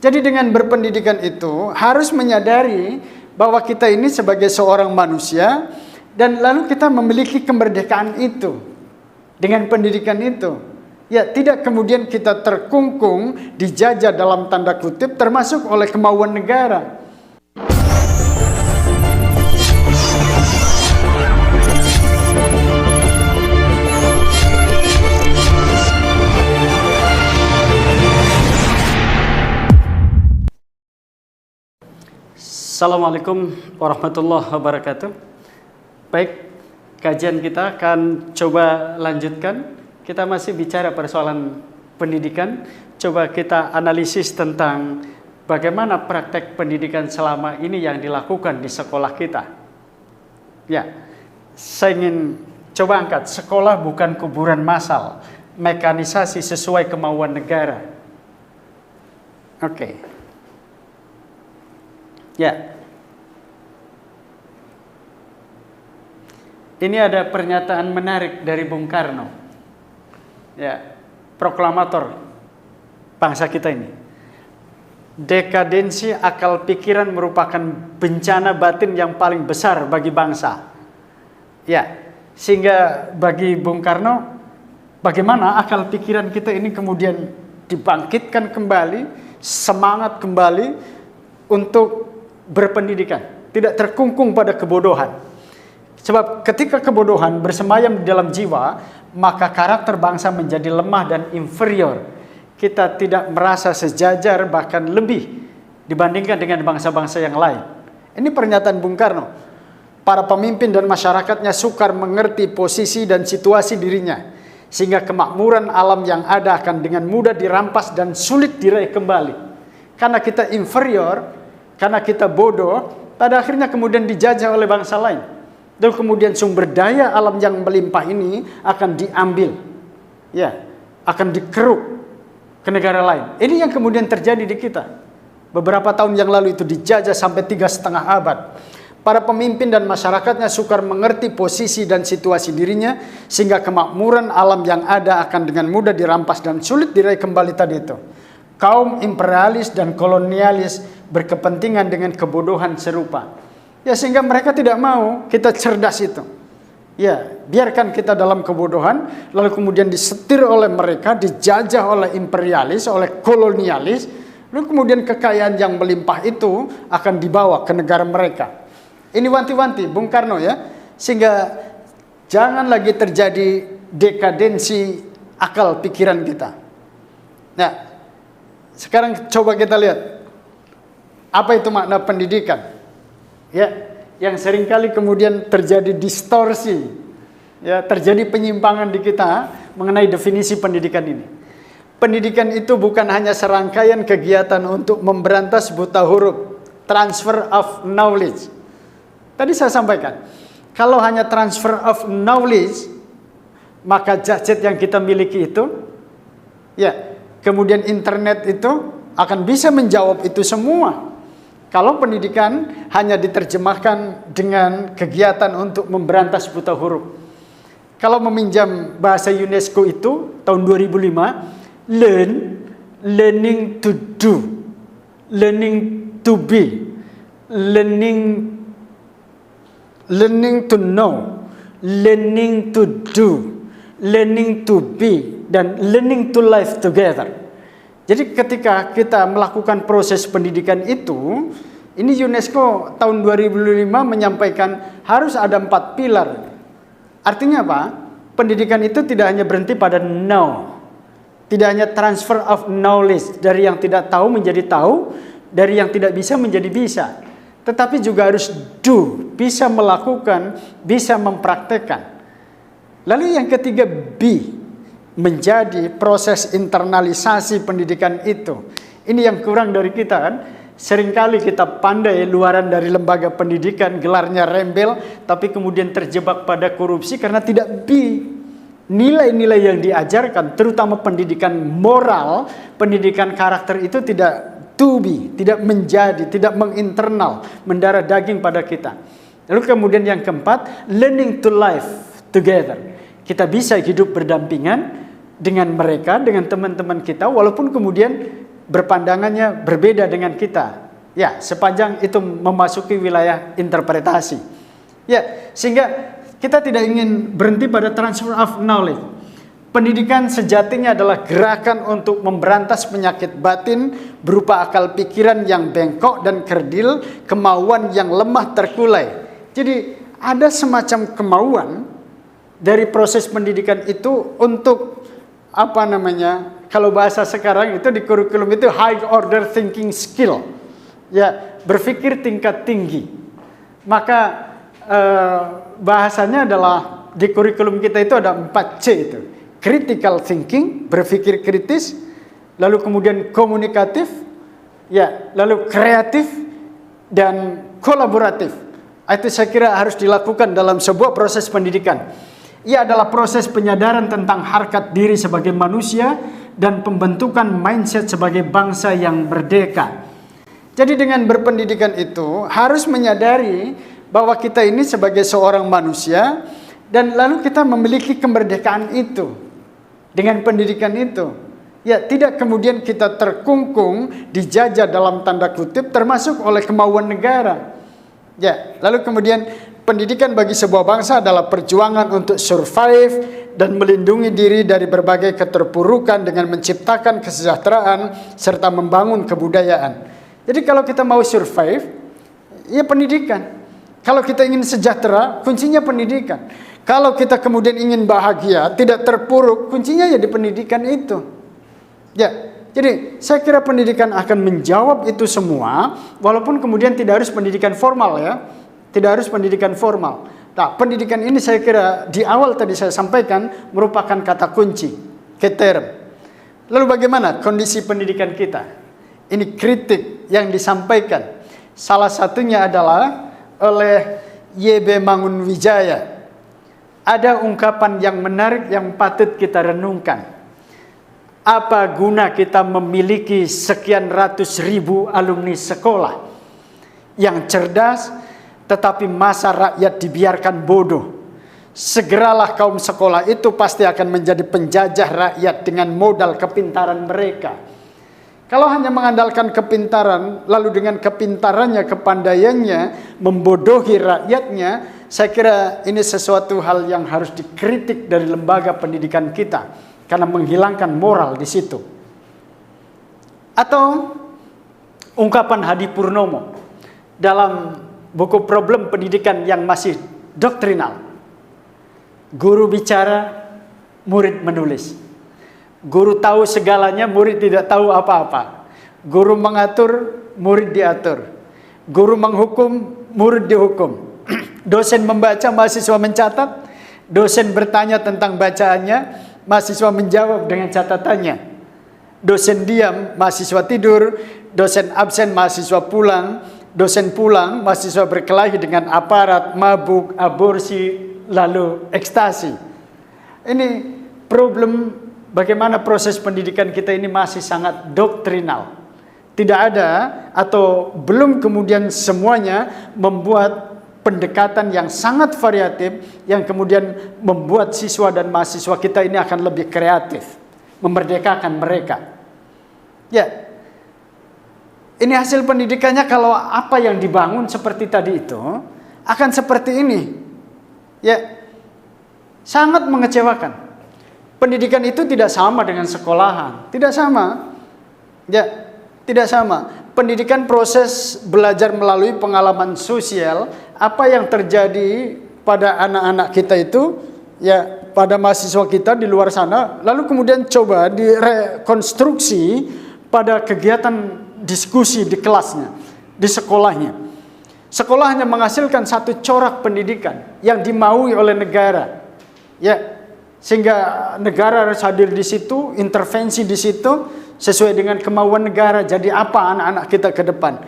Jadi dengan berpendidikan itu harus menyadari bahwa kita ini sebagai seorang manusia dan lalu kita memiliki kemerdekaan itu dengan pendidikan itu. Ya, tidak kemudian kita terkungkung, dijajah dalam tanda kutip termasuk oleh kemauan negara. Assalamualaikum warahmatullahi wabarakatuh. Baik, kajian kita akan coba lanjutkan. Kita masih bicara persoalan pendidikan. Coba kita analisis tentang bagaimana praktek pendidikan selama ini yang dilakukan di sekolah kita. Ya, saya ingin coba angkat, sekolah bukan kuburan massal, mekanisasi sesuai kemauan negara. Oke. Ya. Ini ada pernyataan menarik dari Bung Karno. Ya, proklamator bangsa kita ini. Dekadensi akal pikiran merupakan bencana batin yang paling besar bagi bangsa. Ya, sehingga bagi Bung Karno, bagaimana akal pikiran kita ini kemudian dibangkitkan kembali, semangat kembali untuk berpendidikan, tidak terkungkung pada kebodohan. Sebab ketika kebodohan bersemayam di dalam jiwa, maka karakter bangsa menjadi lemah dan inferior. Kita tidak merasa sejajar, bahkan lebih dibandingkan dengan bangsa-bangsa yang lain. Ini pernyataan Bung Karno. Para pemimpin dan masyarakatnya sukar mengerti posisi dan situasi dirinya, sehingga kemakmuran alam yang ada akan dengan mudah dirampas dan sulit diraih kembali. Karena kita inferior, karena kita bodoh, pada akhirnya kemudian dijajah oleh bangsa lain. Dan kemudian sumber daya alam yang melimpah ini akan diambil, ya, akan dikeruk ke negara lain. Ini yang kemudian terjadi di kita. Beberapa tahun yang lalu itu dijajah sampai 3,5 abad. Para pemimpin dan masyarakatnya sukar mengerti posisi dan situasi dirinya, sehingga kemakmuran alam yang ada akan dengan mudah dirampas dan sulit diraih kembali tadi itu. Kaum imperialis dan kolonialis berkepentingan dengan kebodohan serupa. Ya, sehingga mereka tidak mau kita cerdas itu. Ya, biarkan kita dalam kebodohan, lalu kemudian disetir oleh mereka, dijajah oleh imperialis, oleh kolonialis, lalu kemudian kekayaan yang melimpah itu akan dibawa ke negara mereka. Ini wanti-wanti Bung Karno ya, sehingga jangan lagi terjadi dekadensi akal pikiran kita. Nah, sekarang coba kita lihat apa itu makna pendidikan. Ya, yang seringkali kemudian terjadi distorsi, ya, terjadi penyimpangan di kita mengenai definisi pendidikan ini. Pendidikan itu bukan hanya serangkaian kegiatan untuk memberantas buta huruf, transfer of knowledge. Tadi saya sampaikan, kalau hanya transfer of knowledge, maka gadget yang kita miliki itu, ya, kemudian internet itu akan bisa menjawab itu semua. Kalau pendidikan hanya diterjemahkan dengan kegiatan untuk memberantas buta huruf. Kalau meminjam bahasa UNESCO itu tahun 2005, learning to do, learning to be, learning to know, learning to do, learning to be, dan learning to live together. Jadi ketika kita melakukan proses pendidikan itu, ini UNESCO tahun 2005 menyampaikan harus ada 4 pilar. Artinya apa? Pendidikan itu tidak hanya berhenti pada know, tidak hanya transfer of knowledge, dari yang tidak tahu menjadi tahu, dari yang tidak bisa menjadi bisa, tetapi juga harus do, bisa melakukan, bisa mempraktekkan. Lalu yang ketiga be, menjadi proses internalisasi pendidikan itu. Ini yang kurang dari kita kan. Seringkali kita pandai luaran dari lembaga pendidikan, gelarnya rembel, tapi kemudian terjebak pada korupsi karena tidak be. Nilai-nilai yang diajarkan, terutama pendidikan moral, pendidikan karakter itu tidak to be, tidak menjadi, tidak menginternal, mendarah daging pada kita. Lalu kemudian yang keempat, learning to live together. Kita bisa hidup berdampingan dengan mereka, dengan teman-teman kita, walaupun kemudian berpandangannya berbeda dengan kita. Ya, sepanjang itu memasuki wilayah interpretasi. Ya, sehingga kita tidak ingin berhenti pada transfer of knowledge. Pendidikan sejatinya adalah gerakan untuk memberantas penyakit batin berupa akal pikiran yang bengkok dan kerdil, kemauan yang lemah terkulai. Jadi ada semacam kemauan dari proses pendidikan itu untuk kalau bahasa sekarang itu di kurikulum itu high order thinking skill. Ya, berpikir tingkat tinggi. Maka bahasanya adalah di kurikulum kita itu ada 4C itu. Critical thinking, berpikir kritis, lalu kemudian komunikatif, ya, lalu kreatif dan kolaboratif. Itu saya kira harus dilakukan dalam sebuah proses pendidikan. Ia adalah proses penyadaran tentang harkat diri sebagai manusia dan pembentukan mindset sebagai bangsa yang merdeka. Jadi dengan berpendidikan itu harus menyadari bahwa kita ini sebagai seorang manusia dan lalu kita memiliki kemerdekaan itu. Dengan pendidikan itu, ya, tidak kemudian kita terkungkung, dijajah dalam tanda kutip, termasuk oleh kemauan negara. Ya, lalu kemudian pendidikan bagi sebuah bangsa adalah perjuangan untuk survive dan melindungi diri dari berbagai keterpurukan dengan menciptakan kesejahteraan serta membangun kebudayaan. Jadi kalau kita mau survive, ya pendidikan. Kalau kita ingin sejahtera, kuncinya pendidikan. Kalau kita kemudian ingin bahagia, tidak terpuruk, kuncinya ya di pendidikan itu. Ya, jadi saya kira pendidikan akan menjawab itu semua, walaupun kemudian tidak harus pendidikan formal ya. Tidak harus pendidikan formal. Nah, pendidikan ini saya kira di awal tadi saya sampaikan merupakan kata kunci, key term. Lalu bagaimana kondisi pendidikan kita? Ini kritik yang disampaikan. Salah satunya adalah oleh Y.B. Mangunwijaya. Ada ungkapan yang menarik yang patut kita renungkan. Apa guna kita memiliki sekian ratus ribu alumni sekolah yang cerdas, tetapi masa rakyat dibiarkan bodoh? Segeralah kaum sekolah itu pasti akan menjadi penjajah rakyat dengan modal kepintaran mereka. Kalau hanya mengandalkan kepintaran, lalu dengan kepintarannya, kepandaiannya, membodohi rakyatnya, saya kira ini sesuatu hal yang harus dikritik dari lembaga pendidikan kita, karena menghilangkan moral di situ. Atau ungkapan Hadi Purnomo dalam buku Problem Pendidikan yang masih doktrinal. Guru bicara, murid menulis. Guru tahu segalanya, murid tidak tahu apa-apa. Guru mengatur, murid diatur. Guru menghukum, murid dihukum. Dosen membaca, mahasiswa mencatat. Dosen bertanya tentang bacaannya, mahasiswa menjawab dengan catatannya. Dosen diam, mahasiswa tidur. Dosen absen, mahasiswa pulang. Dosen pulang, mahasiswa berkelahi dengan aparat, mabuk, aborsi, lalu ekstasi. Ini problem. Bagaimana proses pendidikan kita ini masih sangat doktrinal. Tidak ada atau belum kemudian semuanya membuat pendekatan yang sangat variatif yang kemudian membuat siswa dan mahasiswa kita ini akan lebih kreatif, memerdekakan mereka. Ya, ini hasil pendidikannya kalau apa yang dibangun seperti tadi itu akan seperti ini. Ya, sangat mengecewakan. Pendidikan itu tidak sama dengan sekolahan, tidak sama. Ya, tidak sama. Pendidikan proses belajar melalui pengalaman sosial, apa yang terjadi pada anak-anak kita itu, ya, pada mahasiswa kita di luar sana, lalu kemudian coba direkonstruksi pada kegiatan diskusi di kelasnya, di sekolahnya. Sekolah hanya menghasilkan satu corak pendidikan yang dimaui oleh negara. Ya, sehingga negara harus hadir di situ, intervensi di situ sesuai dengan kemauan negara. Jadi apa anak-anak kita ke depan?